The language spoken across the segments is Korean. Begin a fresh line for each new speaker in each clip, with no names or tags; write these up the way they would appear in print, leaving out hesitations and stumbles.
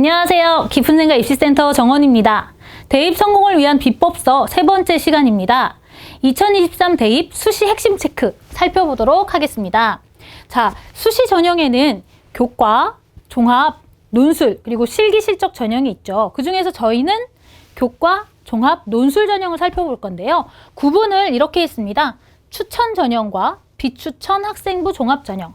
안녕하세요. 깊은 생각 입시센터 정원입니다. 대입 성공을 위한 비법서 세 번째 시간입니다. 2023 대입 수시 핵심 체크 살펴보도록 하겠습니다. 자, 수시 전형에는 교과, 종합, 논술, 그리고 실기 실적 전형이 있죠. 그 중에서 저희는 교과, 종합, 논술 전형을 살펴볼 건데요. 구분을 이렇게 했습니다. 추천 전형과 비추천 학생부 종합 전형.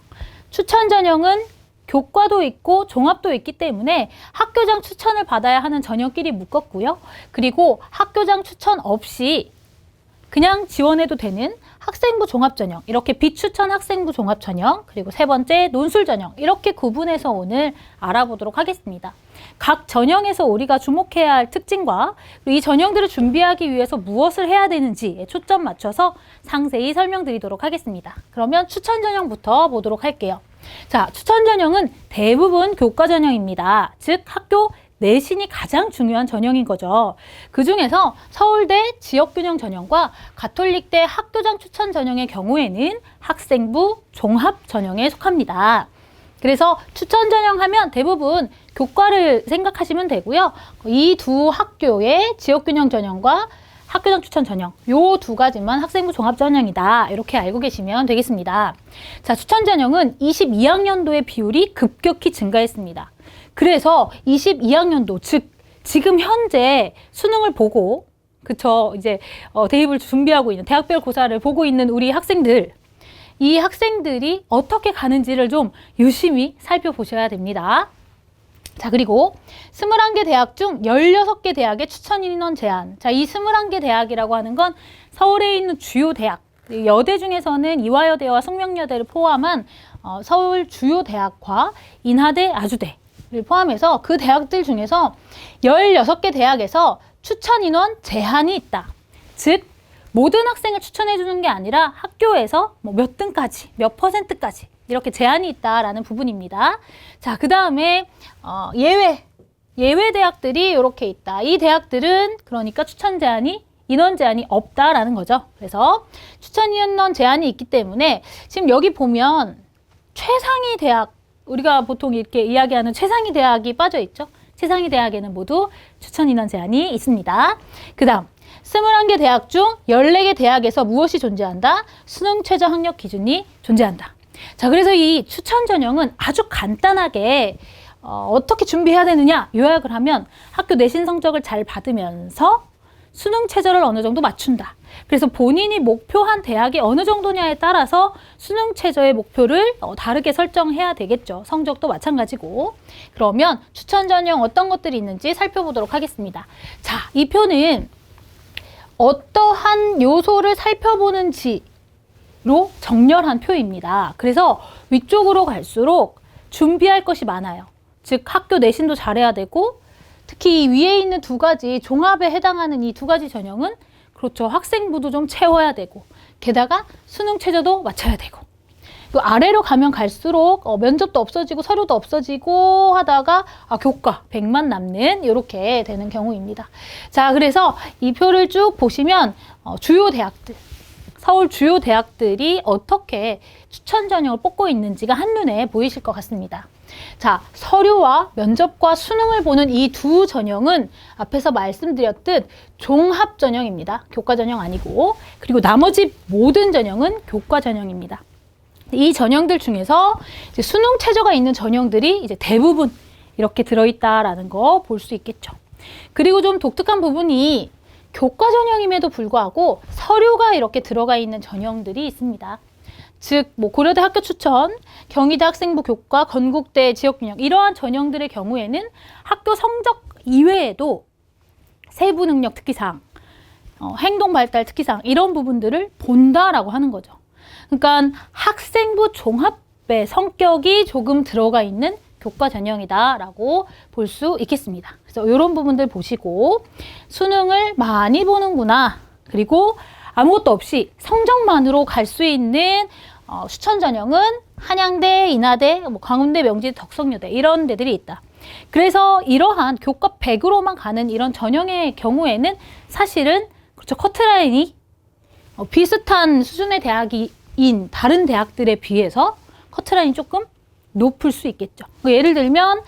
추천 전형은 교과도 있고 종합도 있기 때문에 학교장 추천을 받아야 하는 전형끼리 묶었고요. 그리고 학교장 추천 없이 그냥 지원해도 되는 학생부 종합 전형, 이렇게 비추천 학생부 종합 전형, 그리고 세 번째 논술 전형, 이렇게 구분해서 오늘 알아보도록 하겠습니다. 각 전형에서 우리가 주목해야 할 특징과 이 전형들을 준비하기 위해서 무엇을 해야 되는지에 초점 맞춰서 상세히 설명드리도록 하겠습니다. 그러면 추천 전형부터 보도록 할게요. 자, 추천 전형은 대부분 교과 전형입니다. 즉 학교 내신이 가장 중요한 전형인 거죠. 그 중에서 서울대 지역균형 전형과 가톨릭대 학교장 추천 전형의 경우에는 학생부 종합 전형에 속합니다. 그래서 추천 전형 하면 대부분 교과를 생각하시면 되고요. 이 두 학교의 지역균형 전형과 학교장 추천 전형, 요 두 가지만 학생부 종합 전형이다. 이렇게 알고 계시면 되겠습니다. 자, 추천 전형은 22학년도의 비율이 급격히 증가했습니다. 그래서 22학년도, 즉 지금 현재 수능을 보고, 그쵸, 이제 대입을 준비하고 있는, 대학별 고사를 보고 있는 우리 학생들, 이 학생들이 어떻게 가는지를 좀 유심히 살펴보셔야 됩니다. 자, 그리고 21개 대학 중 16개 대학의 추천 인원 제한. 자, 이 21개 대학이라고 하는 건 서울에 있는 주요 대학, 여대 중에서는 이화여대와 숙명여대를 포함한 서울 주요 대학과 인하대, 아주대를 포함해서 그 대학들 중에서 16개 대학에서 추천 인원 제한이 있다. 즉 모든 학생을 추천해 주는 게 아니라 학교에서 몇 등까지, 몇 %까지 이렇게 제한이 있다라는 부분입니다. 자, 그 다음에 예외 대학들이 이렇게 있다. 이 대학들은 그러니까 추천 제한이, 인원 제한이 없다라는 거죠. 그래서 추천 인원 제한이 있기 때문에 지금 여기 보면 최상위 대학, 우리가 보통 이렇게 이야기하는 최상위 대학이 빠져 있죠. 최상위 대학에는 모두 추천 인원 제한이 있습니다. 그 다음 21개 대학 중 14개 대학에서 무엇이 존재한다? 수능 최저 학력 기준이 존재한다. 자, 그래서 이 추천 전형은 아주 간단하게 어떻게 준비해야 되느냐 요약을 하면 학교 내신 성적을 잘 받으면서 수능 최저를 어느 정도 맞춘다. 그래서 본인이 목표한 대학이 어느 정도냐에 따라서 수능 최저의 목표를 다르게 설정해야 되겠죠. 성적도 마찬가지고. 그러면 추천 전형 어떤 것들이 있는지 살펴보도록 하겠습니다. 자, 이 표는 어떠한 요소를 살펴보는지 로 정렬한 표입니다. 그래서 위쪽으로 갈수록 준비할 것이 많아요. 즉 학교 내신도 잘해야 되고 특히 이 위에 있는 두 가지 종합에 해당하는 이 두 가지 전형은 그렇죠. 학생부도 좀 채워야 되고 게다가 수능 최저도 맞춰야 되고 또 아래로 가면 갈수록 면접도 없어지고 서류도 없어지고 하다가 교과 100만 남는 이렇게 되는 경우입니다. 자, 그래서 이 표를 쭉 보시면 주요 대학들, 서울 주요 대학들이 어떻게 추천 전형을 뽑고 있는지가 한눈에 보이실 것 같습니다. 자, 서류와 면접과 수능을 보는 이 두 전형은 앞에서 말씀드렸듯 종합 전형입니다. 교과 전형 아니고. 그리고 나머지 모든 전형은 교과 전형입니다. 이 전형들 중에서 이제 수능 최저가 있는 전형들이 이제 대부분 이렇게 들어있다라는 거 볼 수 있겠죠. 그리고 좀 독특한 부분이 교과 전형임에도 불구하고 서류가 이렇게 들어가 있는 전형들이 있습니다. 즉 고려대 학교 추천, 경희대 학생부 교과, 건국대 지역균형 이러한 전형들의 경우에는 학교 성적 이외에도 세부 능력 특기사항, 행동 발달 특기사항 이런 부분들을 본다라고 하는 거죠. 그러니까 학생부 종합의 성격이 조금 들어가 있는 교과 전형이다라고 볼 수 있겠습니다. 그래서 이런 부분들 보시고 수능을 많이 보는구나. 그리고 아무것도 없이 성적만으로 갈 수 있는 추천 전형은 한양대, 인하대, 광운대, 명지대, 덕성여대 이런 데들이 있다. 그래서 이러한 교과 100으로만 가는 이런 전형의 경우에는 사실은 그렇죠. 커트라인이 비슷한 수준의 대학인 다른 대학들에 비해서 커트라인이 조금 높을 수 있겠죠. 예를 들면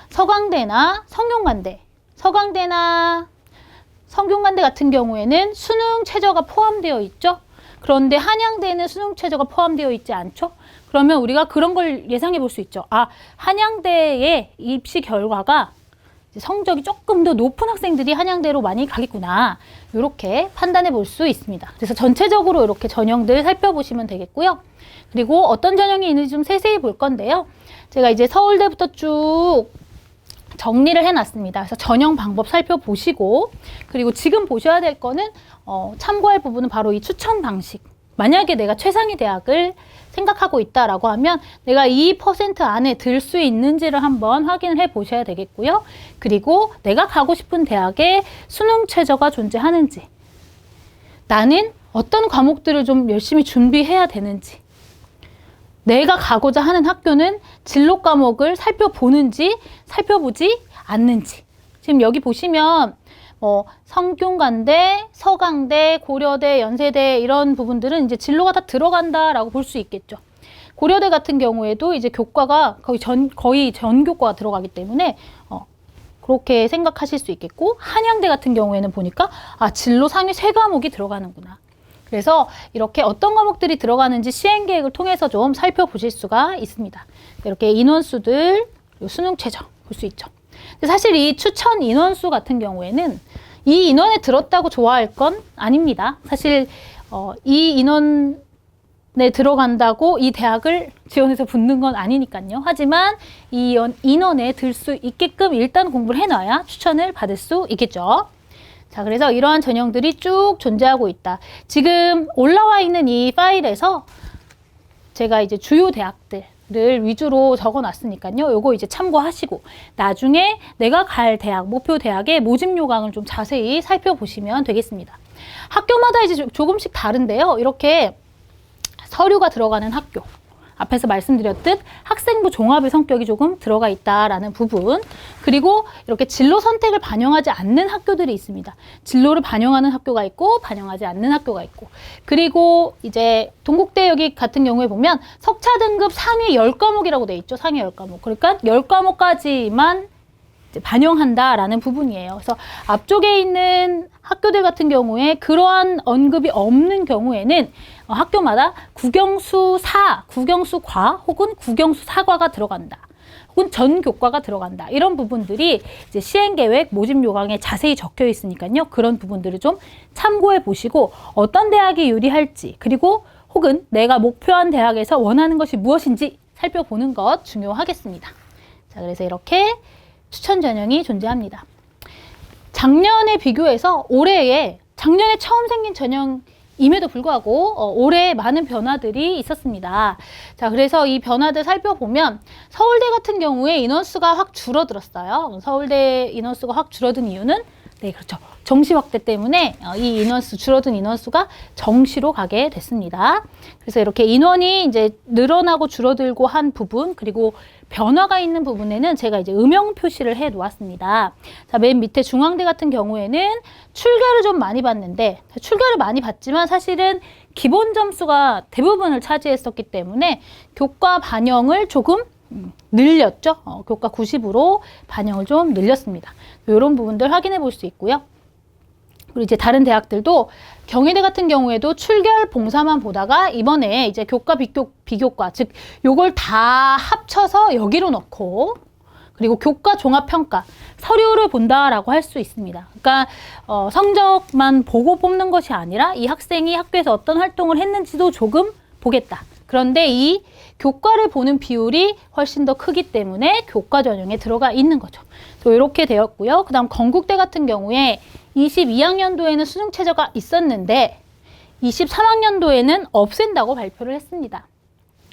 서강대나 성균관대, 서강대나 성균관대 같은 경우에는 수능 최저가 포함되어 있죠. 그런데 한양대는 수능 최저가 포함되어 있지 않죠. 그러면 우리가 그런 걸 예상해 볼 수 있죠. 아, 한양대의 입시 결과가 성적이 조금 더 높은 학생들이 한양대로 많이 가겠구나. 이렇게 판단해 볼 수 있습니다. 그래서 전체적으로 이렇게 전형들 살펴보시면 되겠고요. 그리고 어떤 전형이 있는지 좀 세세히 볼 건데요. 제가 이제 서울대부터 쭉 정리를 해놨습니다. 그래서 전형 방법 살펴보시고, 그리고 지금 보셔야 될 거는 참고할 부분은 바로 이 추천 방식. 만약에 내가 최상위 대학을 생각하고 있다라고 하면 내가 2% 안에 들 수 있는지를 한번 확인을 해 보셔야 되겠고요. 그리고 내가 가고 싶은 대학에 수능 최저가 존재하는지, 나는 어떤 과목들을 좀 열심히 준비해야 되는지, 내가 가고자 하는 학교는 진로 과목을 살펴보는지 살펴보지 않는지. 지금 여기 보시면 성균관대, 서강대, 고려대, 연세대 이런 부분들은 이제 진로가 다 들어간다라고 볼 수 있겠죠. 고려대 같은 경우에도 이제 교과가 거의 전 교과가 들어가기 때문에 그렇게 생각하실 수 있겠고, 한양대 같은 경우에는 보니까 진로 상위 3과목이 들어가는구나. 그래서 이렇게 어떤 과목들이 들어가는지 시행계획을 통해서 좀 살펴보실 수가 있습니다. 이렇게 인원수들, 수능 최저 볼 수 있죠. 근데 사실 이 추천 인원수 같은 경우에는 이 인원에 들었다고 좋아할 건 아닙니다. 사실 이 인원에 들어간다고 이 대학을 지원해서 붙는 건 아니니까요. 하지만 이 인원에 들 수 있게끔 일단 공부를 해놔야 추천을 받을 수 있겠죠. 자, 그래서 이러한 전형들이 쭉 존재하고 있다. 지금 올라와 있는 이 파일에서 제가 이제 주요 대학들을 위주로 적어 놨으니까요. 요거 이제 참고하시고 나중에 내가 갈 대학, 목표 대학의 모집 요강을 좀 자세히 살펴보시면 되겠습니다. 학교마다 이제 조금씩 다른데요. 이렇게 서류가 들어가는 학교, 앞에서 말씀드렸듯 학생부 종합의 성격이 조금 들어가 있다라는 부분, 그리고 이렇게 진로 선택을 반영하지 않는 학교들이 있습니다. 진로를 반영하는 학교가 있고 반영하지 않는 학교가 있고, 그리고 이제 동국대 여기 같은 경우에 보면 석차 등급 상위 10과목이라고 돼 있죠. 상위 10과목. 그러니까 10과목까지만 반영한다라는 부분이에요. 그래서 앞쪽에 있는 학교들 같은 경우에 그러한 언급이 없는 경우에는 학교마다 국영수사, 국영수과 혹은 국영수사과가 들어간다. 혹은 전교과가 들어간다. 이런 부분들이 이제 시행계획 모집 요강에 자세히 적혀 있으니까요. 그런 부분들을 좀 참고해 보시고 어떤 대학이 유리할지, 그리고 혹은 내가 목표한 대학에서 원하는 것이 무엇인지 살펴보는 것 중요하겠습니다. 자, 그래서 이렇게 추천 전형이 존재합니다. 작년에 비교해서 작년에 처음 생긴 전형임에도 불구하고 올해 많은 변화들이 있었습니다. 자, 그래서 이 변화들 살펴보면 서울대 같은 경우에 인원수가 확 줄어들었어요. 서울대 인원수가 확 줄어든 이유는 네, 그렇죠. 정시 확대 때문에 이 줄어든 인원수가 정시로 가게 됐습니다. 그래서 이렇게 인원이 이제 늘어나고 줄어들고 한 부분, 그리고 변화가 있는 부분에는 제가 이제 음영 표시를 해 놓았습니다. 자, 맨 밑에 중앙대 같은 경우에는 출결을 좀 많이 봤는데, 출결을 많이 봤지만 사실은 기본 점수가 대부분을 차지했었기 때문에 교과 반영을 조금 늘렸죠. 교과 90으로 반영을 좀 늘렸습니다. 이런 부분들 확인해 볼 수 있고요. 그리고 이제 다른 대학들도 경희대 같은 경우에도 출결 봉사만 보다가 이번에 이제 교과 비교과, 즉 요걸 다 합쳐서 여기로 넣고, 그리고 교과 종합평가 서류를 본다라고 할 수 있습니다. 그러니까 성적만 보고 뽑는 것이 아니라 이 학생이 학교에서 어떤 활동을 했는지도 조금 보겠다. 그런데 이 교과를 보는 비율이 훨씬 더 크기 때문에 교과 전형에 들어가 있는 거죠. 이렇게 되었고요. 그 다음 건국대 같은 경우에 22학년도에는 수능 최저가 있었는데 23학년도에는 없앤다고 발표를 했습니다.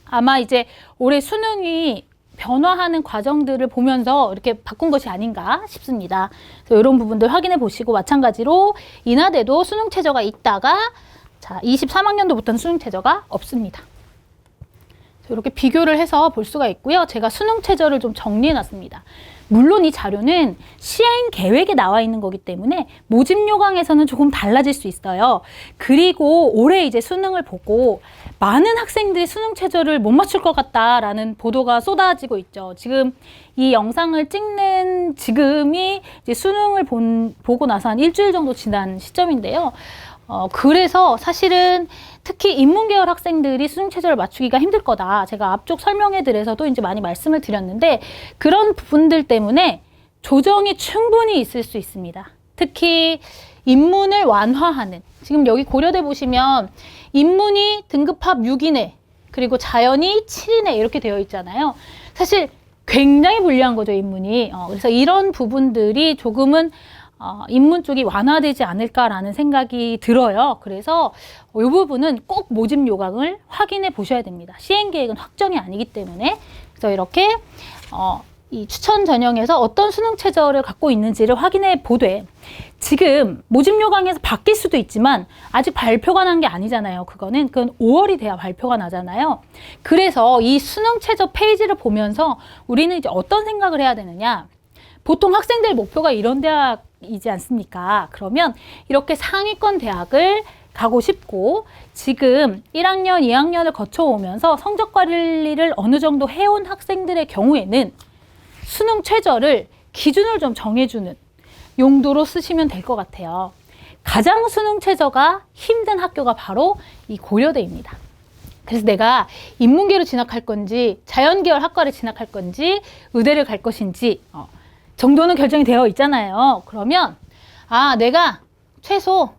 아마 이제 올해 수능이 변화하는 과정들을 보면서 이렇게 바꾼 것이 아닌가 싶습니다. 그래서 이런 부분들 확인해 보시고, 마찬가지로 인하대도 수능 최저가 있다가 자, 23학년도부터는 수능 최저가 없습니다. 이렇게 비교를 해서 볼 수가 있고요. 제가 수능 최저를 좀 정리해 놨습니다. 물론 이 자료는 시행 계획에 나와 있는 거기 때문에 모집 요강에서는 조금 달라질 수 있어요. 그리고 올해 이제 수능을 보고 많은 학생들이 수능 최저를 못 맞출 것 같다라는 보도가 쏟아지고 있죠. 지금 이 영상을 찍는 지금이 이제 수능을 보고 나서 한 일주일 정도 지난 시점인데요. 그래서 사실은 특히 인문계열 학생들이 수능 최저를 맞추기가 힘들 거다. 제가 앞쪽 설명회들에서도 이제 많이 말씀을 드렸는데 그런 부분들 때문에 조정이 충분히 있을 수 있습니다. 특히 인문을 완화하는, 지금 여기 고려대 보시면 인문이 등급합 6이내 그리고 자연이 7이내 이렇게 되어 있잖아요. 사실 굉장히 불리한 거죠, 인문이. 그래서 이런 부분들이 조금은 인문 쪽이 완화되지 않을까라는 생각이 들어요. 그래서 이 부분은 꼭 모집 요강을 확인해 보셔야 됩니다. 시행 계획은 확정이 아니기 때문에. 그래서 이렇게 이 추천 전형에서 어떤 수능 최저를 갖고 있는지를 확인해 보되, 지금 모집 요강에서 바뀔 수도 있지만 아직 발표가 난 게 아니잖아요. 그건 5월이 돼야 발표가 나잖아요. 그래서 이 수능 최저 페이지를 보면서 우리는 이제 어떤 생각을 해야 되느냐. 보통 학생들 목표가 이런 대학이지 않습니까? 그러면 이렇게 상위권 대학을 가고 싶고 지금 1학년, 2학년을 거쳐오면서 성적 관리를 어느 정도 해온 학생들의 경우에는 수능 최저를 기준을 좀 정해주는 용도로 쓰시면 될 것 같아요. 가장 수능 최저가 힘든 학교가 바로 이 고려대입니다. 그래서 내가 인문계로 진학할 건지 자연계열 학과를 진학할 건지 의대를 갈 것인지 정도는 결정이 되어 있잖아요. 그러면 내가 최소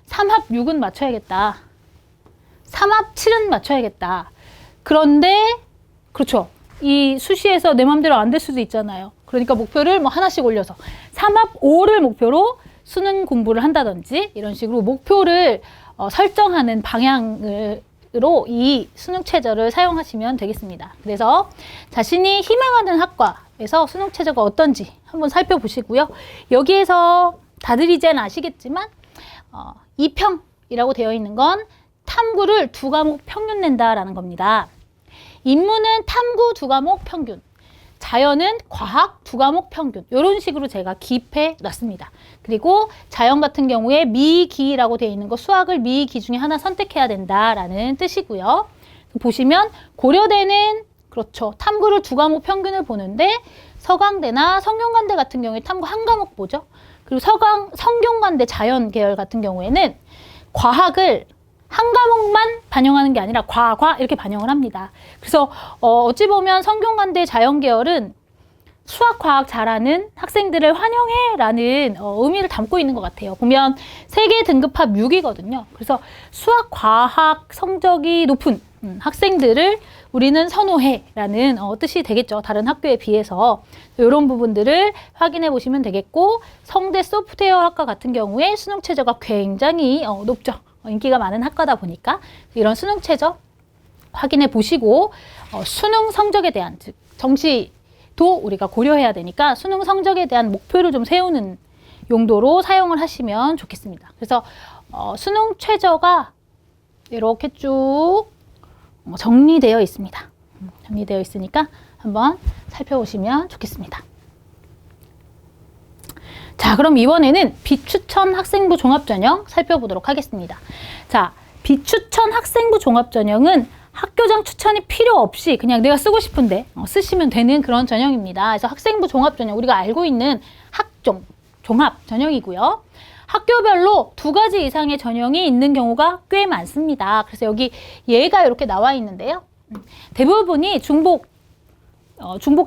3합 6은 맞춰야겠다. 3합 7은 맞춰야겠다. 그런데 그렇죠. 이 수시에서 내 맘대로 안 될 수도 있잖아요. 그러니까 목표를 뭐 하나씩 올려서 3합 5를 목표로 수능 공부를 한다든지 이런 식으로 목표를 설정하는 방향으로 이 수능 최저를 사용하시면 되겠습니다. 그래서 자신이 희망하는 학과에서 수능 최저가 어떤지 한번 살펴보시고요. 여기에서 다들 이제는 아시겠지만 2평이라고 되어 있는 건 탐구를 2과목 평균 낸다라는 겁니다. 인문은 탐구 2과목 평균, 자연은 과학 2과목 평균, 이런 식으로 제가 기입해 놨습니다. 그리고 자연 같은 경우에 미기라고 되어 있는 거, 수학을 미기 중에 하나 선택해야 된다라는 뜻이고요. 보시면 고려대는 그렇죠. 탐구를 2과목 평균을 보는데 서강대나 성균관대 같은 경우에 탐구 1과목 보죠. 그리고 성균관대 자연 계열 같은 경우에는 과학을 1과목만 반영하는 게 아니라 과과 이렇게 반영을 합니다. 그래서 어찌 보면 성균관대 자연 계열은 수학, 과학 잘하는 학생들을 환영해 라는 의미를 담고 있는 것 같아요. 보면 세계 등급합 6이거든요. 그래서 수학, 과학 성적이 높은 학생들을 우리는 선호해 라는 뜻이 되겠죠. 다른 학교에 비해서. 이런 부분들을 확인해 보시면 되겠고, 성대 소프트웨어 학과 같은 경우에 수능 최저가 굉장히 높죠. 인기가 많은 학과다 보니까 이런 수능 최저 확인해 보시고 수능 성적에 대한, 즉 정시도 우리가 고려해야 되니까 수능 성적에 대한 목표를 좀 세우는 용도로 사용을 하시면 좋겠습니다. 그래서 수능 최저가 이렇게 쭉 정리되어 있습니다. 정리되어 있으니까 한번 살펴보시면 좋겠습니다. 자, 그럼 이번에는 비추천 학생부 종합전형 살펴보도록 하겠습니다. 자, 비추천 학생부 종합전형은 학교장 추천이 필요 없이 그냥 내가 쓰고 싶은데 쓰시면 되는 그런 전형입니다. 그래서 학생부 종합전형, 우리가 알고 있는 학종, 종합 전형이고요. 학교별로 2가지 이상의 전형이 있는 경우가 꽤 많습니다. 그래서 여기 얘가 이렇게 나와 있는데요. 대부분이 중복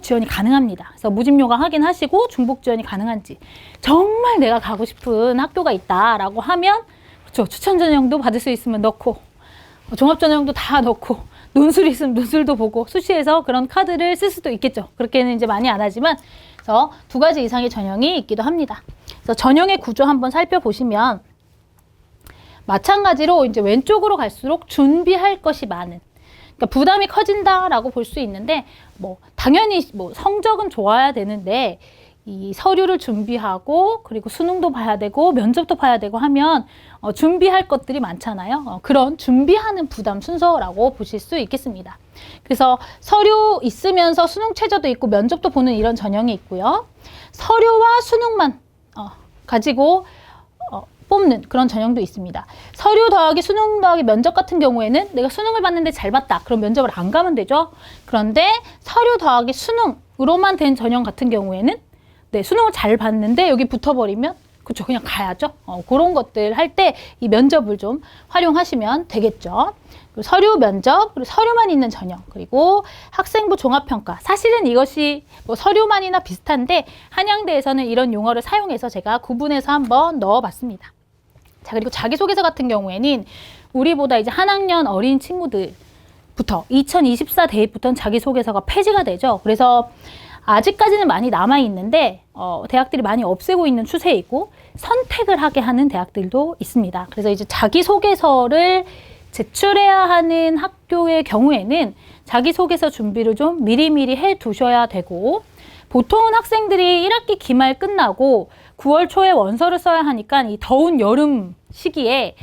지원이 가능합니다. 그래서 모집 요강 확인하시고 중복 지원이 가능한지, 정말 내가 가고 싶은 학교가 있다라고 하면 그렇죠. 추천 전형도 받을 수 있으면 넣고 종합 전형도 다 넣고 논술이 있으면 논술도 보고 수시에서 그런 카드를 쓸 수도 있겠죠. 그렇게는 이제 많이 안 하지만 그래서 2가지 이상의 전형이 있기도 합니다. 그래서 전형의 구조 한번 살펴보시면 마찬가지로 이제 왼쪽으로 갈수록 준비할 것이 많은, 그러니까 부담이 커진다라고 볼 수 있는데, 당연히 성적은 좋아야 되는데 이 서류를 준비하고 그리고 수능도 봐야 되고 면접도 봐야 되고 하면 준비할 것들이 많잖아요. 그런 준비하는 부담 순서라고 보실 수 있겠습니다. 그래서 서류 있으면서 수능 최저도 있고 면접도 보는 이런 전형이 있고요. 서류와 수능만 가지고 뽑는 그런 전형도 있습니다. 서류 더하기 수능 더하기 면접 같은 경우에는 내가 수능을 봤는데 잘 봤다. 그럼 면접을 안 가면 되죠. 그런데 서류 더하기 수능으로만 된 전형 같은 경우에는 네, 수능을 잘 봤는데 여기 붙어버리면 그쵸, 그냥 가야죠. 그런 것들 할 때 이 면접을 좀 활용하시면 되겠죠. 그리고 서류 면접, 그리고 서류만 있는 전형, 그리고 학생부 종합평가. 사실은 이것이 뭐 서류만이나 비슷한데 한양대에서는 이런 용어를 사용해서 제가 구분해서 한번 넣어봤습니다. 자, 그리고 자기소개서 같은 경우에는 우리보다 이제 한 학년 어린 친구들부터 2024 대입부터는 자기소개서가 폐지가 되죠. 그래서 아직까지는 많이 남아있는데 대학들이 많이 없애고 있는 추세이고 선택을 하게 하는 대학들도 있습니다. 그래서 이제 자기소개서를 제출해야 하는 학교의 경우에는 자기소개서 준비를 좀 미리미리 해 두셔야 되고 보통은 학생들이 1학기 기말 끝나고 9월 초에 원서를 써야 하니까 이 더운 여름 시기에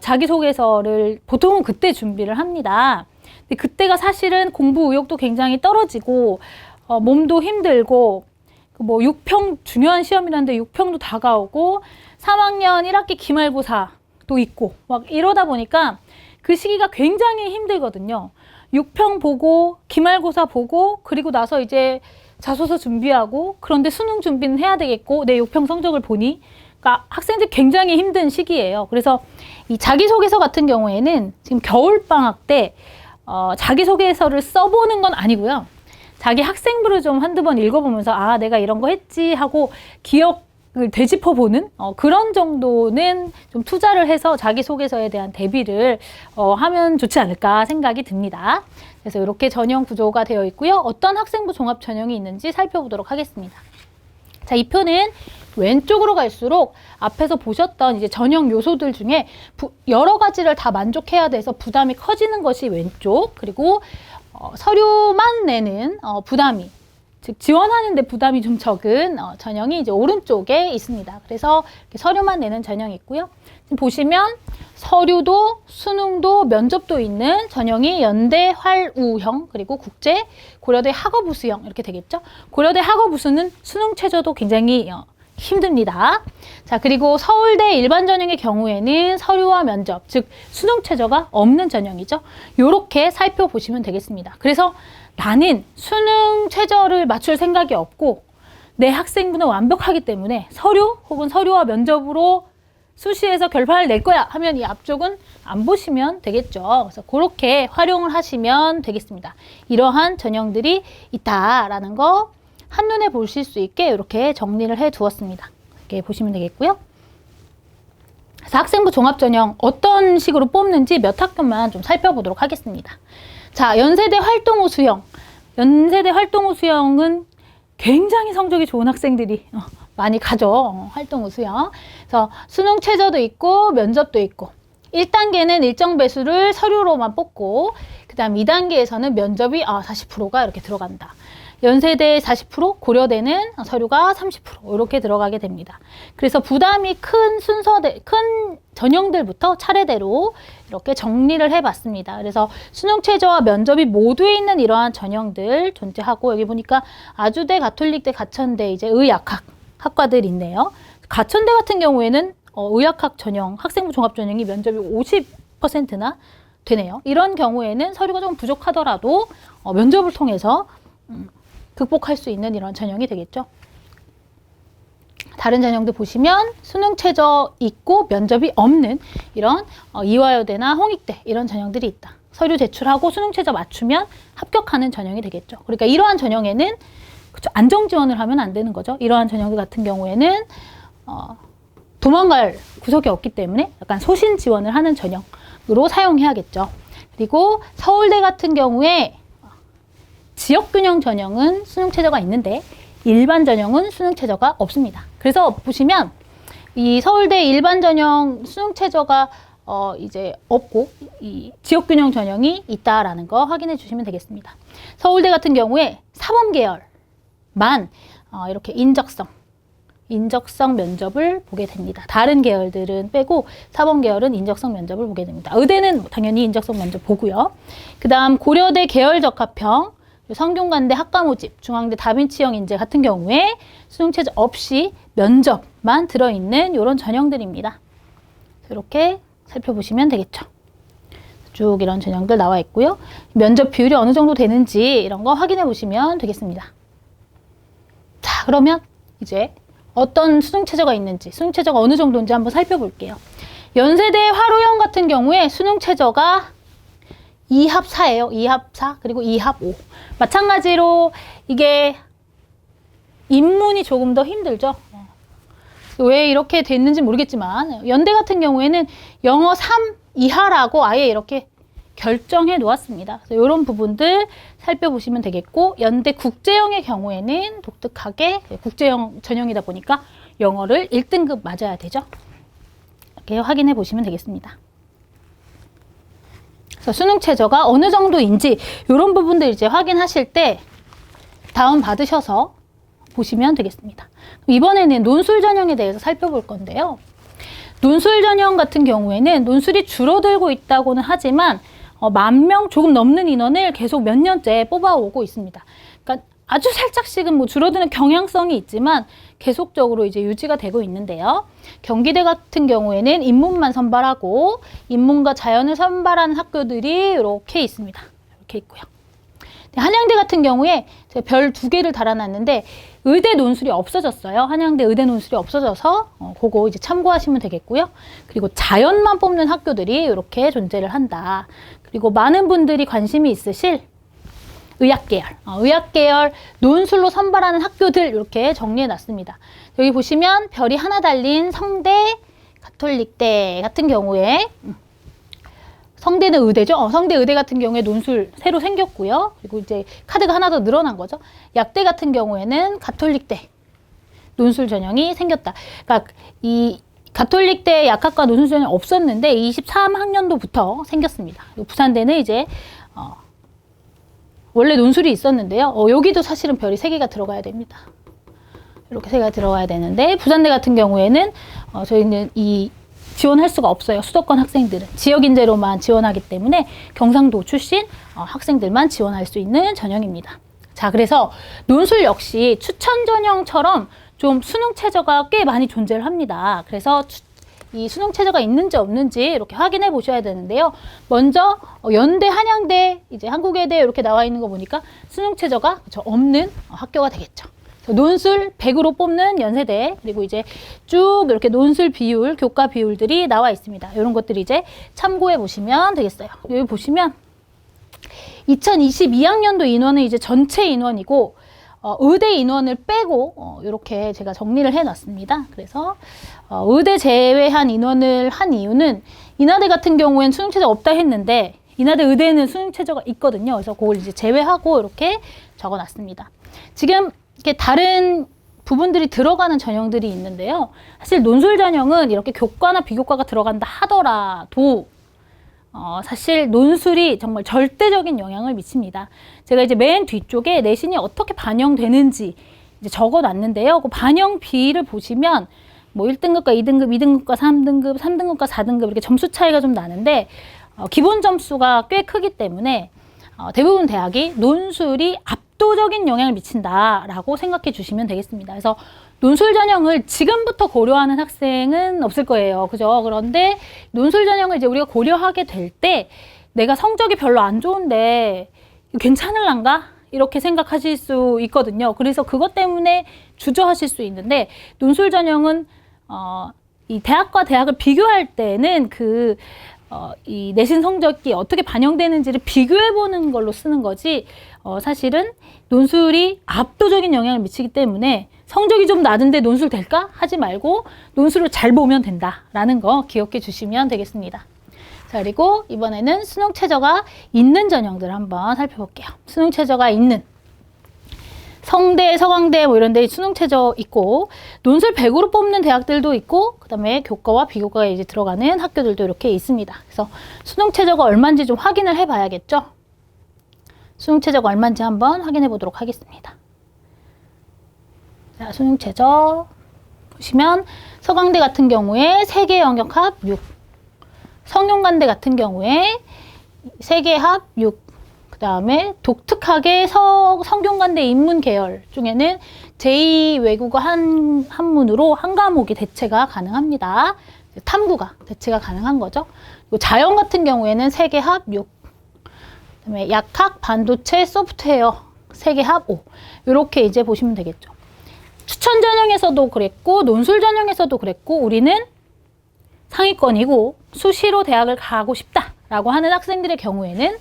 자기소개서를 보통은 그때 준비를 합니다. 근데 그때가 사실은 공부 의욕도 굉장히 떨어지고 몸도 힘들고 뭐 6평 중요한 시험이라는데 6평도 다가오고 3학년 1학기 기말고사도 있고 막 이러다 보니까 그 시기가 굉장히 힘들거든요. 6평 보고 기말고사 보고 그리고 나서 이제 자소서 준비하고 그런데 수능 준비는 해야 되겠고 내 6평 성적을 보니 그러니까 학생들 굉장히 힘든 시기예요. 그래서 이 자기소개서 같은 경우에는 지금 겨울방학 때 자기소개서를 써보는 건 아니고요. 자기 학생부를 좀 한두 번 읽어보면서 아 내가 이런 거 했지 하고 기억을 되짚어보는 그런 정도는 좀 투자를 해서 자기소개서에 대한 대비를 하면 좋지 않을까 생각이 듭니다. 그래서 이렇게 전형 구조가 되어 있고요. 어떤 학생부 종합 전형이 있는지 살펴보도록 하겠습니다. 자, 이 표는 왼쪽으로 갈수록 앞에서 보셨던 이제 전형 요소들 중에 여러 가지를 다 만족해야 돼서 부담이 커지는 것이 왼쪽, 그리고 서류만 내는 부담이, 즉 지원하는데 부담이 좀 적은 전형이 이제 오른쪽에 있습니다. 그래서 이렇게 서류만 내는 전형이 있고요. 지금 보시면 서류도 수능도 면접도 있는 전형이 연대 활우형, 그리고 국제 고려대 학업우수형 이렇게 되겠죠. 고려대 학업우수는 수능 최저도 굉장히 힘듭니다. 자, 그리고 서울대 일반 전형의 경우에는 서류와 면접, 즉 수능 최저가 없는 전형이죠. 요렇게 살펴보시면 되겠습니다. 그래서 나는 수능 최저를 맞출 생각이 없고 내 학생부는 완벽하기 때문에 서류 혹은 서류와 면접으로 수시에서 결판을 낼 거야 하면 이 앞쪽은 안 보시면 되겠죠. 그래서 그렇게 활용을 하시면 되겠습니다. 이러한 전형들이 있다라는 거 한눈에 보실 수 있게 이렇게 정리를 해 두었습니다. 이렇게 보시면 되겠고요. 그래서 학생부 종합전형 어떤 식으로 뽑는지 몇 학교만 좀 살펴보도록 하겠습니다. 자, 연세대 활동호 수형. 연세대 활동호 수형은 굉장히 성적이 좋은 학생들이 많이 가죠. 활동호 수형. 그래서 수능 최저도 있고 면접도 있고 1단계는 일정 배수를 서류로만 뽑고 그 다음 2단계에서는 면접이 40%가 이렇게 들어간다. 연세대 40%, 고려대는 서류가 30% 이렇게 들어가게 됩니다. 그래서 부담이 큰 큰 전형들부터 차례대로 이렇게 정리를 해봤습니다. 그래서 수능 최저와 면접이 모두에 있는 이러한 전형들 존재하고 여기 보니까 아주대, 가톨릭대, 가천대 이제 의학학 학과들이 있네요. 가천대 같은 경우에는 의학학 전형, 학생부 종합 전형이 면접이 50%나 되네요. 이런 경우에는 서류가 좀 부족하더라도 면접을 통해서 극복할 수 있는 이런 전형이 되겠죠. 다른 전형들 보시면 수능 최저 있고 면접이 없는 이런 이화여대나 홍익대 이런 전형들이 있다. 서류 제출하고 수능 최저 맞추면 합격하는 전형이 되겠죠. 그러니까 이러한 전형에는 그쵸, 안정 지원을 하면 안 되는 거죠. 이러한 전형들 같은 경우에는 도망갈 구석이 없기 때문에 약간 소신 지원을 하는 전형으로 사용해야겠죠. 그리고 서울대 같은 경우에 지역균형 전형은 수능 최저가 있는데 일반 전형은 수능 최저가 없습니다. 그래서 보시면 이 서울대 일반 전형 수능 최저가 이제 없고 이 지역균형 전형이 있다라는 거 확인해 주시면 되겠습니다. 서울대 같은 경우에 사범계열만 이렇게 인적성 면접을 보게 됩니다. 다른 계열들은 빼고 4번 계열은 인적성 면접을 보게 됩니다. 의대는 당연히 인적성 면접 보고요. 그 다음 고려대 계열적합형, 성균관대 학과모집, 중앙대 다빈치형 인재 같은 경우에 수능체제 없이 면접만 들어있는 이런 전형들입니다. 이렇게 살펴보시면 되겠죠. 쭉 이런 전형들 나와 있고요. 면접 비율이 어느 정도 되는지 이런 거 확인해 보시면 되겠습니다. 자, 그러면 이제 어떤 수능체제가 있는지, 수능체제가 어느 정도인지 한번 살펴볼게요. 연세대 화로형 같은 경우에 수능체제가 2합4예요. 2합4 그리고 2합5. 마찬가지로 이게 입문이 조금 더 힘들죠. 왜 이렇게 됐는지 모르겠지만 연대 같은 경우에는 영어 3 이하라고 아예 이렇게 결정해 놓았습니다. 그래서 이런 부분들 살펴보시면 되겠고, 연대 국제형의 경우에는 독특하게 국제형 전형이다 보니까 영어를 1등급 맞아야 되죠. 이렇게 확인해 보시면 되겠습니다. 그래서 수능 최저가 어느 정도인지 이런 부분들 이제 확인하실 때 다운 받으셔서 보시면 되겠습니다. 이번에는 논술 전형에 대해서 살펴볼 건데요. 논술 전형 같은 경우에는 논술이 줄어들고 있다고는 하지만 10,000명 조금 넘는 인원을 계속 몇 년째 뽑아오고 있습니다. 그러니까 아주 살짝씩은 뭐 줄어드는 경향성이 있지만 계속적으로 이제 유지가 되고 있는데요. 경기대 같은 경우에는 인문만 선발하고 인문과 자연을 선발하는 학교들이 이렇게 있습니다. 이렇게 있고요. 한양대 같은 경우에 제가 별 2개를 달아놨는데 의대 논술이 없어졌어요. 한양대 의대 논술이 없어져서 그거 이제 참고하시면 되겠고요. 그리고 자연만 뽑는 학교들이 이렇게 존재를 한다. 그리고 많은 분들이 관심이 있으실 의학계열 논술로 선발하는 학교들 이렇게 정리해놨습니다. 여기 보시면 별이 하나 달린 성대, 가톨릭대 같은 경우에 성대는 의대죠. 성대 의대 같은 경우에 논술 새로 생겼고요. 그리고 이제 카드가 하나 더 늘어난 거죠. 약대 같은 경우에는 가톨릭대 논술 전형이 생겼다. 그러니까 이 가톨릭대 약학과 논술 전형이 없었는데 23학년도부터 생겼습니다. 부산대는 이제 원래 논술이 있었는데요. 여기도 사실은 별이 3개가 들어가야 됩니다. 이렇게 3개가 들어가야 되는데 부산대 같은 경우에는 저희는 지원할 수가 없어요. 수도권 학생들은 지역 인재로만 지원하기 때문에 경상도 출신 학생들만 지원할 수 있는 전형입니다. 자, 그래서 논술 역시 추천 전형처럼 좀 수능 최저가 꽤 많이 존재를 합니다. 그래서 이 수능 최저가 있는지 없는지 이렇게 확인해 보셔야 되는데요. 먼저 연대, 한양대, 이제 한국외대 이렇게 나와 있는 거 보니까 수능 최저가 없는 학교가 되겠죠. 논술 100으로 뽑는 연세대, 그리고 이제 쭉 이렇게 논술 비율, 교과 비율들이 나와 있습니다. 이런 것들이 이제 참고해 보시면 되겠어요. 여기 보시면 2022학년도 인원은 이제 전체 인원이고 의대 인원을 빼고 이렇게 제가 정리를 해 놨습니다. 그래서 의대 제외한 인원을 한 이유는 인하대 같은 경우에는 수능 최저 없다 했는데 인하대 의대는 수능 최저가 있거든요. 그래서 그걸 이제 제외하고 이렇게 적어 놨습니다. 지금 이렇게 다른 부분들이 들어가는 전형들이 있는데요. 사실 논술 전형은 이렇게 교과나 비교과가 들어간다 하더라도 사실 논술이 정말 절대적인 영향을 미칩니다. 제가 이제 맨 뒤쪽에 내신이 어떻게 반영되는지 이제 적어 놨는데요. 그 반영 비를 보시면 뭐 1등급과 2등급, 2등급과 3등급, 3등급과 4등급 이렇게 점수 차이가 좀 나는데 기본 점수가 꽤 크기 때문에 대부분 대학이 논술이 압도적인 영향을 미친다라고 생각해 주시면 되겠습니다. 그래서 논술 전형을 지금부터 고려하는 학생은 없을 거예요. 그죠? 그런데 논술 전형을 이제 우리가 고려하게 될 때 내가 성적이 별로 안 좋은데 괜찮을란가? 이렇게 생각하실 수 있거든요. 그래서 그것 때문에 주저하실 수 있는데 논술 전형은 이 대학과 대학을 비교할 때는 이 내신 성적이 어떻게 반영되는지를 비교해 보는 걸로 쓰는 거지 사실은 논술이 압도적인 영향을 미치기 때문에 성적이 좀 낮은데 논술 될까? 하지 말고 논술을 잘 보면 된다라는 거 기억해 주시면 되겠습니다. 자, 그리고 이번에는 수능 최저가 있는 전형들 한번 살펴볼게요. 수능 최저가 있는 성대, 서강대 뭐 이런 데 수능 최저 있고 논술 100으로 뽑는 대학들도 있고 그다음에 교과와 비교과가 이제 들어가는 학교들도 이렇게 있습니다. 그래서 수능 최저가 얼마인지 좀 확인을 해 봐야겠죠. 수능 최저가 얼마인지 한번 확인해 보도록 하겠습니다. 자, 수능 최저 보시면 서강대 같은 경우에 세계 영역 합 6, 성균관대 같은 경우에 세계 합 6, 그 다음에 독특하게 성균관대 인문 계열 중에는 제2외국어 한문으로 한 과목이 대체가 가능합니다. 탐구가 대체가 가능한 거죠. 자연 같은 경우에는 세계 합 6, 그다음에 약학, 반도체, 소프트웨어 세계 합 5. 이렇게 이제 보시면 되겠죠. 추천 전형에서도 그랬고 논술 전형에서도 그랬고 우리는 상위권이고 수시로 대학을 가고 싶다라고 하는 학생들의 경우에는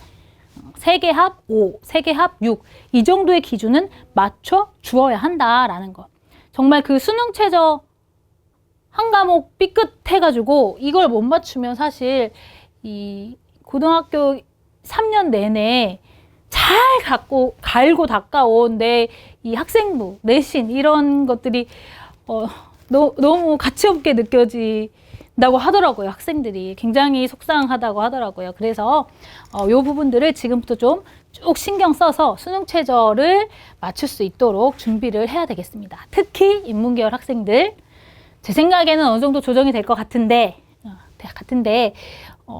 세계 합 5, 세계 합 6 이 정도의 기준은 맞춰 주어야 한다라는 것. 정말 그 수능 최저 한 과목 삐끗해가지고 이걸 못 맞추면 사실 이 고등학교 3년 내내 잘 갈고 닦아온 내 이 학생부, 내신 이런 것들이 너무 가치없게 느껴진다고 하더라고요. 학생들이 굉장히 속상하다고 하더라고요. 그래서 이 부분들을 지금부터 좀 쭉 신경 써서 수능 최저를 맞출 수 있도록 준비를 해야 되겠습니다. 특히 인문계열 학생들 제 생각에는 어느 정도 조정이 될 것 같은데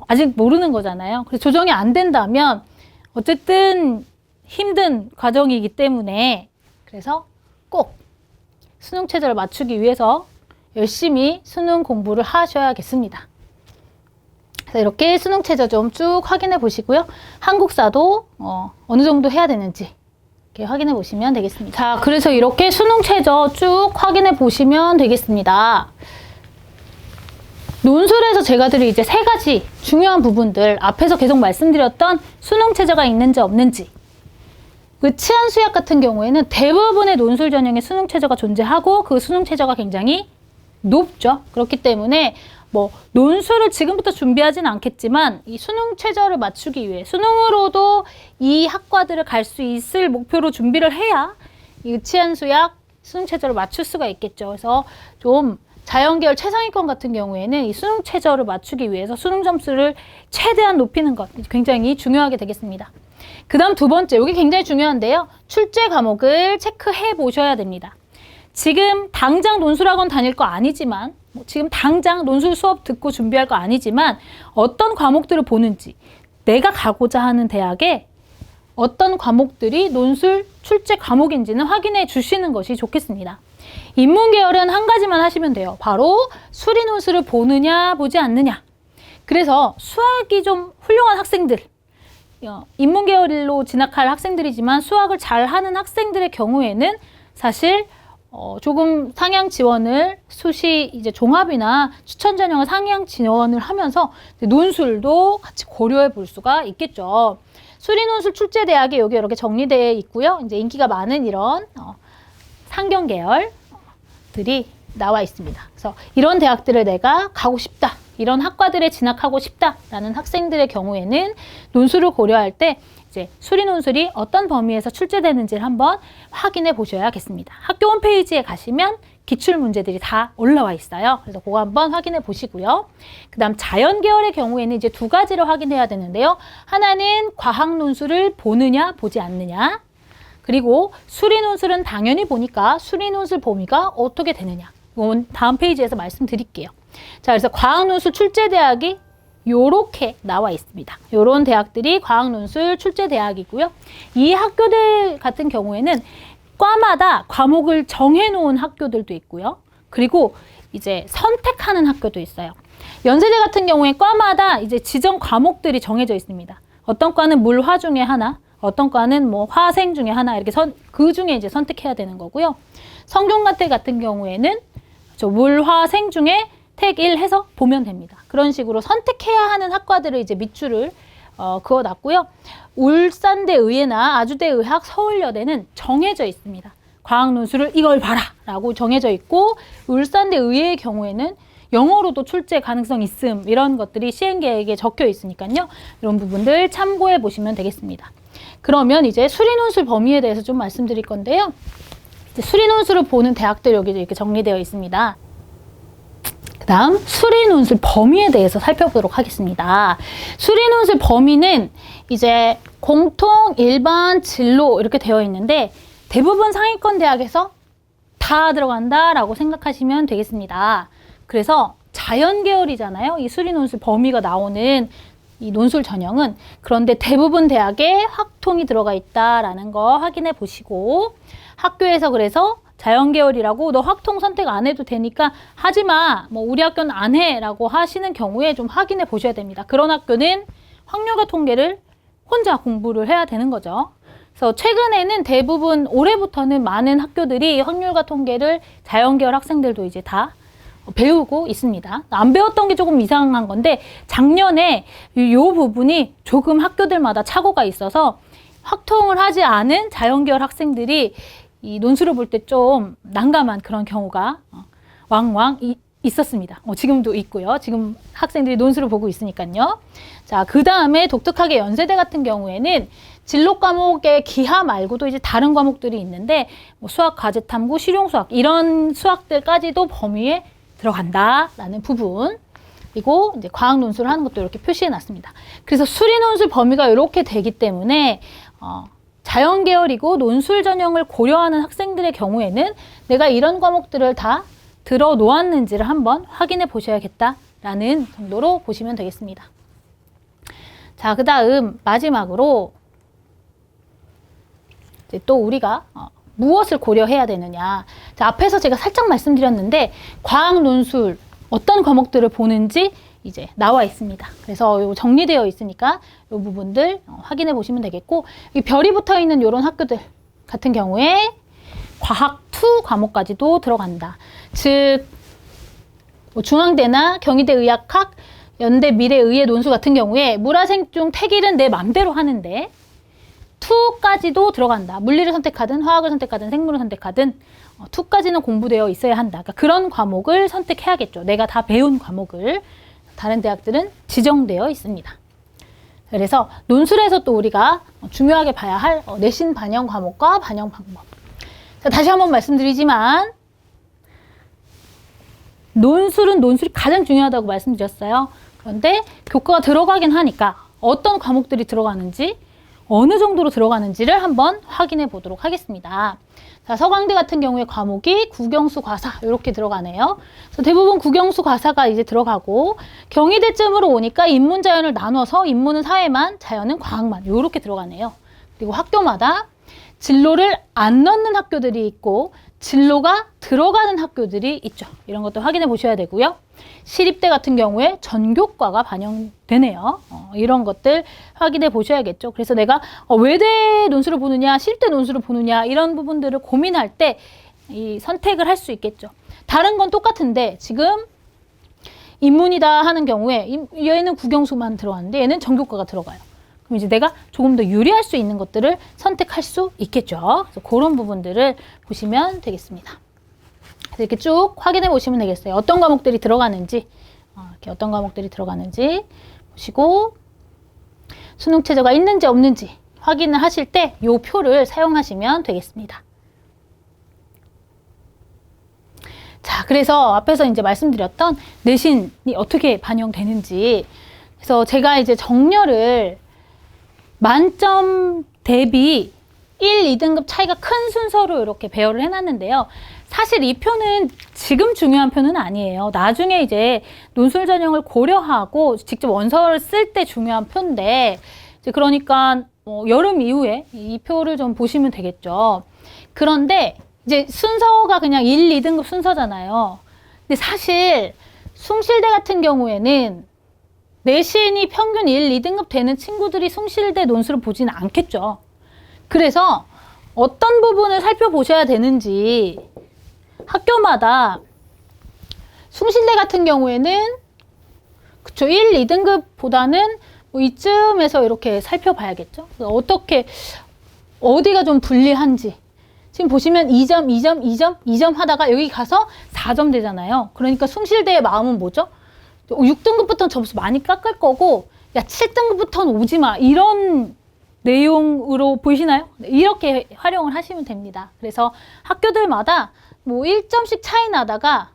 아직 모르는 거잖아요. 그래서 조정이 안 된다면 어쨌든 힘든 과정이기 때문에 그래서 꼭 수능 최저를 맞추기 위해서 열심히 수능 공부를 하셔야겠습니다. 그래서 이렇게 수능 최저 좀 쭉 확인해 보시고요. 한국사도 어느 정도 해야 되는지 이렇게 확인해 보시면 되겠습니다. 자, 그래서 이렇게 수능 최저 쭉 확인해 보시면 되겠습니다. 논술에서 제가 드릴 이제 3가지 중요한 부분들, 앞에서 계속 말씀드렸던 수능 최저가 있는지 없는지, 그 치안 수약 같은 경우에는 대부분의 논술 전형에 수능 최저가 존재하고 그 수능 최저가 굉장히 높죠. 그렇기 때문에 뭐 논술을 지금부터 준비하지는 않겠지만 이 수능 최저를 맞추기 위해 수능으로도 이 학과들을 갈 수 있을 목표로 준비를 해야 이 치안 수약 수능 최저를 맞출 수가 있겠죠. 그래서 좀 자연계열 최상위권 같은 경우에는 이 수능 최저를 맞추기 위해서 수능 점수를 최대한 높이는 것 굉장히 중요하게 되겠습니다. 그 다음 두 번째, 이게 굉장히 중요한데요. 출제 과목을 체크해 보셔야 됩니다. 지금 당장 논술학원 다닐 거 아니지만 지금 당장 논술 수업 듣고 준비할 거 아니지만 어떤 과목들을 보는지 내가 가고자 하는 대학에 어떤 과목들이 논술 출제 과목인지는 확인해 주시는 것이 좋겠습니다. 인문계열은 한 가지만 하시면 돼요. 바로 수리논술을 보느냐 보지 않느냐. 그래서 수학이 좀 훌륭한 학생들, 인문계열로 진학할 학생들이지만 수학을 잘하는 학생들의 경우에는 사실 조금 상향 지원을 수시 이제 종합이나 추천 전형을 상향 지원을 하면서 논술도 같이 고려해 볼 수가 있겠죠. 수리논술 출제 대학이 여기 이렇게 정리되어 있고요. 이제 인기가 많은 이런 상경 계열들이 나와 있습니다. 그래서 이런 대학들을 내가 가고 싶다, 이런 학과들에 진학하고 싶다라는 학생들의 경우에는 논술을 고려할 때 이제 수리논술이 어떤 범위에서 출제되는지를 한번 확인해 보셔야겠습니다. 학교 홈페이지에 가시면 기출 문제들이 다 올라와 있어요. 그래서 그거 한번 확인해 보시고요. 그 다음 자연 계열의 경우에는 이제 2가지를 확인해야 되는데요. 하나는 과학 논술을 보느냐 보지 않느냐, 그리고 수리논술은 당연히 보니까 수리논술 범위가 어떻게 되느냐, 이건 다음 페이지에서 말씀드릴게요. 자, 그래서 과학논술 출제대학이 요렇게 나와 있습니다. 요런 대학들이 과학논술 출제대학이고요. 이 학교들 같은 경우에는 과마다 과목을 정해놓은 학교들도 있고요. 그리고 이제 선택하는 학교도 있어요. 연세대 같은 경우에 과마다 이제 지정 과목들이 정해져 있습니다. 어떤 과는 물화 중에 하나, 어떤 과는 뭐 화생 중에 하나, 이렇게 그 중에 이제 선택해야 되는 거고요. 성균관대 같은 경우에는 저 물화생 중에 택 1 해서 보면 됩니다. 그런 식으로 선택해야 하는 학과들을 이제 밑줄을 그어놨고요. 울산대 의예나 아주대 의학, 서울여대는 정해져 있습니다. 과학논술을 이걸 봐라 라고 정해져 있고, 울산대 의예의 경우에는 영어로도 출제 가능성 있음, 이런 것들이 시행계획에 적혀 있으니까요. 이런 부분들 참고해 보시면 되겠습니다. 그러면 이제 수리논술 범위에 대해서 좀 말씀드릴 건데요. 이제 수리논술을 보는 대학들 여기 이렇게 정리되어 있습니다. 그 다음 수리논술 범위에 대해서 살펴보도록 하겠습니다. 수리논술 범위는 이제 공통, 일반, 진로 이렇게 되어 있는데 대부분 상위권 대학에서 다 들어간다라고 생각하시면 되겠습니다. 그래서 자연 계열이잖아요. 이 수리 논술 범위가 나오는 이 논술 전형은. 그런데 대부분 대학에 확통이 들어가 있다라는 거 확인해 보시고, 학교에서 그래서 자연 계열이라고 너 확통 선택 안 해도 되니까 하지 마. 뭐 우리 학교는 안 해라고 하시는 경우에 좀 확인해 보셔야 됩니다. 그런 학교는 확률과 통계를 혼자 공부를 해야 되는 거죠. 그래서 최근에는 대부분 올해부터는 많은 학교들이 확률과 통계를 자연 계열 학생들도 이제 다 배우고 있습니다. 안 배웠던 게 조금 이상한 건데 작년에 이 부분이 조금 학교들마다 착오가 있어서 확통을 하지 않은 자연 계열 학생들이 이 논술을 볼 때 좀 난감한 그런 경우가 왕왕 있었습니다. 지금도 있고요. 지금 학생들이 논술을 보고 있으니까요. 자, 그 다음에 독특하게 연세대 같은 경우에는 진로 과목의 기하 말고도 이제 다른 과목들이 있는데 뭐 수학, 과제 탐구, 실용 수학 이런 수학들까지도 범위에 들어간다라는 부분. 그리고 이제 과학 논술을 하는 것도 이렇게 표시해 놨습니다. 그래서 수리 논술 범위가 이렇게 되기 때문에 자연 계열이고 논술 전형을 고려하는 학생들의 경우에는 내가 이런 과목들을 다 들어 놓았는지를 한번 확인해 보셔야겠다라는 정도로 보시면 되겠습니다. 자, 그 다음 마지막으로 이제 또 우리가 무엇을 고려해야 되느냐. 자, 앞에서 제가 살짝 말씀드렸는데 과학 논술 어떤 과목들을 보는지 이제 나와 있습니다. 그래서 요 정리되어 있으니까 이 부분들 확인해 보시면 되겠고, 이 별이 붙어 있는 이런 학교들 같은 경우에 과학 2 과목까지도 들어간다. 즉 뭐 중앙대나 경희대 의학학, 연대 미래의예 논술 같은 경우에 물화생중 택일은 내 맘대로 하는데 2까지도 들어간다. 물리를 선택하든 화학을 선택하든 생물을 선택하든 2까지는 공부되어 있어야 한다. 그러니까 그런 과목을 선택해야겠죠. 내가 다 배운 과목을. 다른 대학들은 지정되어 있습니다. 그래서 논술에서 또 우리가 중요하게 봐야 할 내신 반영 과목과 반영 방법. 자, 다시 한번 말씀드리지만 논술은 논술이 가장 중요하다고 말씀드렸어요. 그런데 교과가 들어가긴 하니까 어떤 과목들이 들어가는지 어느 정도로 들어가는지를 한번 확인해 보도록 하겠습니다. 자, 서강대 같은 경우에 과목이 국영수 과사 이렇게 들어가네요. 그래서 대부분 국영수 과사가 이제 들어가고 경희대쯤으로 오니까 인문 자연을 나눠서 인문은 사회만, 자연은 과학만 이렇게 들어가네요. 그리고 학교마다 진로를 안 넣는 학교들이 있고 진로가 들어가는 학교들이 있죠. 이런 것도 확인해 보셔야 되고요. 시립대 같은 경우에 전교과가 반영되네요. 이런 것들 확인해 보셔야겠죠. 그래서 내가 외대 논술을 보느냐, 시립대 논술을 보느냐 이런 부분들을 고민할 때 이 선택을 할 수 있겠죠. 다른 건 똑같은데 지금 인문이다 하는 경우에 얘는 국영수만 들어가는데 얘는 전교과가 들어가요. 그럼 이제 내가 조금 더 유리할 수 있는 것들을 선택할 수 있겠죠. 그래서 그런 부분들을 보시면 되겠습니다. 그래서 이렇게 쭉 확인해 보시면 되겠어요. 어떤 과목들이 들어가는지, 이렇게 어떤 과목들이 들어가는지 보시고 수능 최저가 있는지 없는지 확인을 하실 때 이 표를 사용하시면 되겠습니다. 자, 그래서 앞에서 이제 말씀드렸던 내신이 어떻게 반영되는지. 그래서 제가 이제 정렬을 만점 대비 1, 2등급 차이가 큰 순서로 이렇게 배열을 해놨는데요. 사실 이 표는 지금 중요한 표는 아니에요. 나중에 이제 논술 전형을 고려하고 직접 원서를 쓸 때 중요한 표인데, 이제 그러니까 여름 이후에 이 표를 좀 보시면 되겠죠. 그런데 이제 순서가 그냥 1, 2등급 순서잖아요. 근데 사실 숭실대 같은 경우에는 내신이 평균 1, 2등급 되는 친구들이 숭실대 논술을 보지는 않겠죠. 그래서 어떤 부분을 살펴보셔야 되는지 학교마다 숭실대 같은 경우에는 그쵸 1, 2등급보다는 뭐 이쯤에서 이렇게 살펴봐야겠죠. 어떻게 어디가 좀 불리한지. 지금 보시면 2점, 2점, 2점, 2점 하다가 여기 가서 4점 되잖아요. 그러니까 숭실대의 마음은 뭐죠? 6등급부터는 점수 많이 깎을 거고 야 7등급부터는 오지 마 이런 내용으로 보이시나요? 이렇게 활용을 하시면 됩니다. 그래서 학교들마다 뭐 1점씩 차이 나다가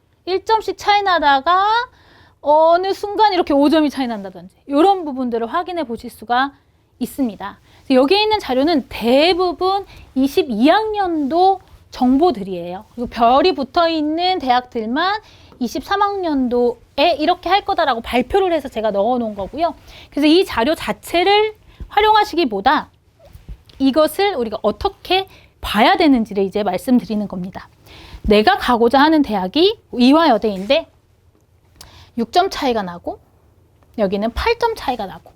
어느 순간 이렇게 5점이 차이 난다든지 이런 부분들을 확인해 보실 수가 있습니다. 여기에 있는 자료는 대부분 22학년도 정보들이에요. 그리고 별이 붙어 있는 대학들만 23학년도에 이렇게 할 거다라고 발표를 해서 제가 넣어 놓은 거고요. 그래서 이 자료 자체를 활용하시기보다 이것을 우리가 어떻게 봐야 되는지를 이제 말씀드리는 겁니다. 내가 가고자 하는 대학이 이화여대인데 6점 차이가 나고 여기는 8점 차이가 나고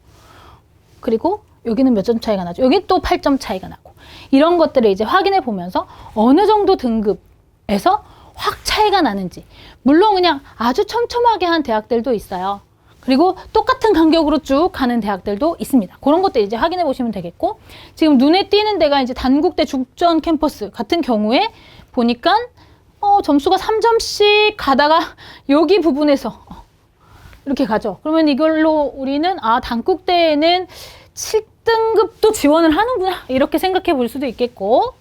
그리고 여기는 몇 점 차이가 나죠. 여기 또 8점 차이가 나고 이런 것들을 이제 확인해 보면서 어느 정도 등급에서 확 차이가 나는지 물론 그냥 아주 촘촘하게 한 대학들도 있어요. 그리고 똑같은 간격으로 쭉 가는 대학들도 있습니다. 그런 것들 이제 확인해 보시면 되겠고 지금 눈에 띄는 데가 이제 단국대 죽전 캠퍼스 같은 경우에 보니까 점수가 3점씩 가다가 여기 부분에서 이렇게 가죠. 그러면 이걸로 우리는 단국대에는 7등급도 지원을 하는구나 이렇게 생각해 볼 수도 있겠고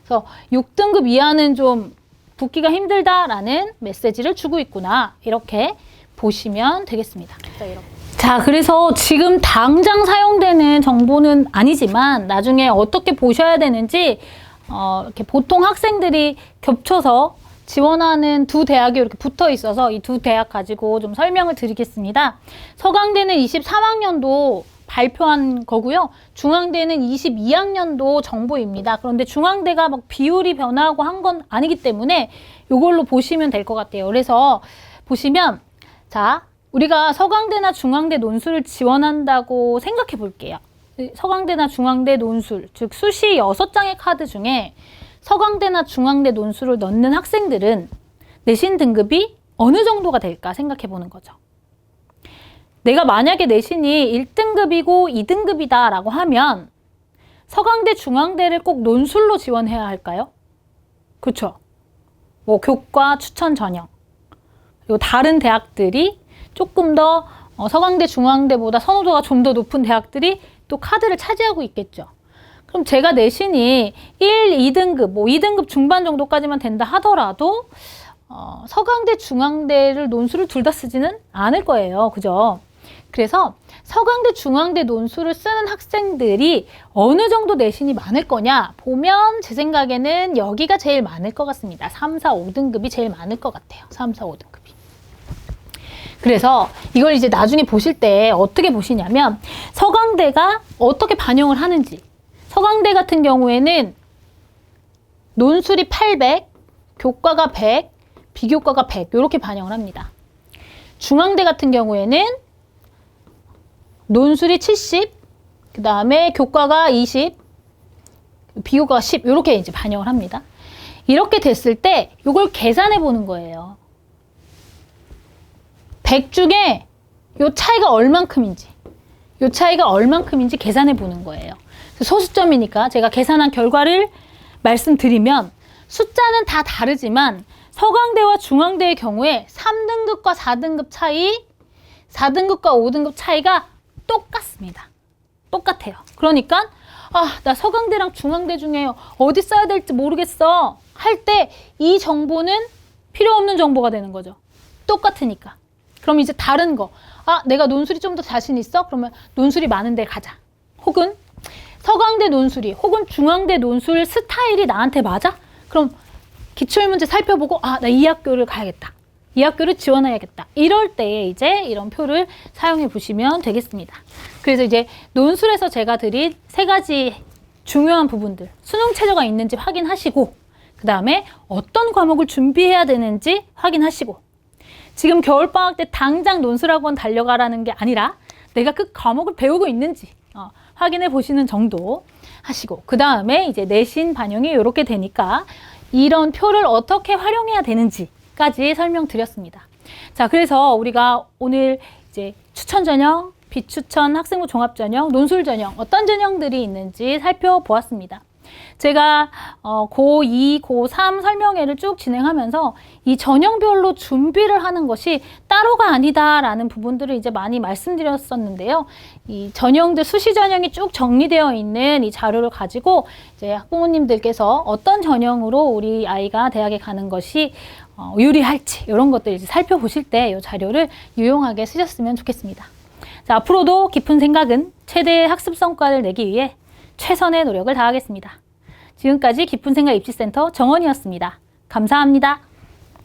그래서 6등급 이하는 좀 붙기가 힘들다라는 메시지를 주고 있구나 이렇게 보시면 되겠습니다. 자, 그래서 지금 당장 사용되는 정보는 아니지만 나중에 어떻게 보셔야 되는지 이렇게 보통 학생들이 겹쳐서 지원하는 두 대학이 이렇게 붙어 있어서 이 두 대학 가지고 좀 설명을 드리겠습니다. 서강대는 23학년도 발표한 거고요. 중앙대는 22학년도 정보입니다. 그런데 중앙대가 막 비율이 변화하고 한 건 아니기 때문에 이걸로 보시면 될 것 같아요. 그래서 보시면 자, 우리가 서강대나 중앙대 논술을 지원한다고 생각해 볼게요. 서강대나 중앙대 논술, 즉 수시 6장의 카드 중에 서강대나 중앙대 논술을 넣는 학생들은 내신 등급이 어느 정도가 될까 생각해 보는 거죠. 내가 만약에 내신이 1등급이고 2등급이다 라고 하면 서강대, 중앙대를 꼭 논술로 지원해야 할까요? 그렇죠. 뭐 교과, 추천, 전형. 그리고 다른 대학들이 조금 더 서강대, 중앙대보다 선호도가 좀 더 높은 대학들이 또 카드를 차지하고 있겠죠. 그럼 제가 내신이 1, 2등급, 뭐 2등급 중반 정도까지만 된다 하더라도 서강대, 중앙대를 논술을 둘 다 쓰지는 않을 거예요. 그죠? 그래서 서강대, 중앙대 논술을 쓰는 학생들이 어느 정도 내신이 많을 거냐 보면 제 생각에는 여기가 제일 많을 것 같습니다. 3, 4, 5등급이 제일 많을 것 같아요. 3, 4, 5등급이. 그래서 이걸 이제 나중에 보실 때 어떻게 보시냐면 서강대가 어떻게 반영을 하는지 서강대 같은 경우에는 논술이 800, 교과가 100, 비교과가 100 이렇게 반영을 합니다. 중앙대 같은 경우에는 논술이 70, 그 다음에 교과가 20, 비교과가 10 이렇게 이제 반영을 합니다. 이렇게 됐을 때 이걸 계산해 보는 거예요. 100 중에 이 차이가 얼만큼인지 계산해 보는 거예요. 소수점이니까 제가 계산한 결과를 말씀드리면 숫자는 다 다르지만 서강대와 중앙대의 경우에 3등급과 4등급 차이, 4등급과 5등급 차이가 똑같습니다. 똑같아요. 그러니까 나 서강대랑 중앙대 중에 어디 써야 될지 모르겠어 할 때 이 정보는 필요 없는 정보가 되는 거죠. 똑같으니까. 그럼 이제 다른 거. 내가 논술이 좀 더 자신 있어? 그러면 논술이 많은 데 가자. 혹은 서강대 논술이 혹은 중앙대 논술 스타일이 나한테 맞아? 그럼 기출문제 살펴보고 나 이 학교를 가야겠다. 이 학교를 지원해야겠다. 이럴 때에 이제 이런 표를 사용해 보시면 되겠습니다. 그래서 이제 논술에서 제가 드린 3가지 중요한 부분들, 수능 체제가 있는지 확인하시고 그 다음에 어떤 과목을 준비해야 되는지 확인하시고 지금 겨울방학 때 당장 논술학원 달려가라는 게 아니라 내가 그 과목을 배우고 있는지 확인해 보시는 정도 하시고 그 다음에 이제 내신 반영이 이렇게 되니까 이런 표를 어떻게 활용해야 되는지까지 설명드렸습니다. 자, 그래서 우리가 오늘 이제 추천 전형, 비추천, 학생부 종합 전형, 논술 전형 어떤 전형들이 있는지 살펴보았습니다. 제가 고2, 고3 설명회를 쭉 진행하면서 이 전형별로 준비를 하는 것이 따로가 아니다라는 부분들을 이제 많이 말씀드렸었는데요. 이 전형들, 수시 전형이 쭉 정리되어 있는 이 자료를 가지고 이제 학부모님들께서 어떤 전형으로 우리 아이가 대학에 가는 것이 유리할지 이런 것들 이제 살펴보실 때 이 자료를 유용하게 쓰셨으면 좋겠습니다. 자, 앞으로도 깊은 생각은 최대의 학습 성과를 내기 위해 최선의 노력을 다하겠습니다. 지금까지 깊은 생각 입시센터 정원이었습니다. 감사합니다.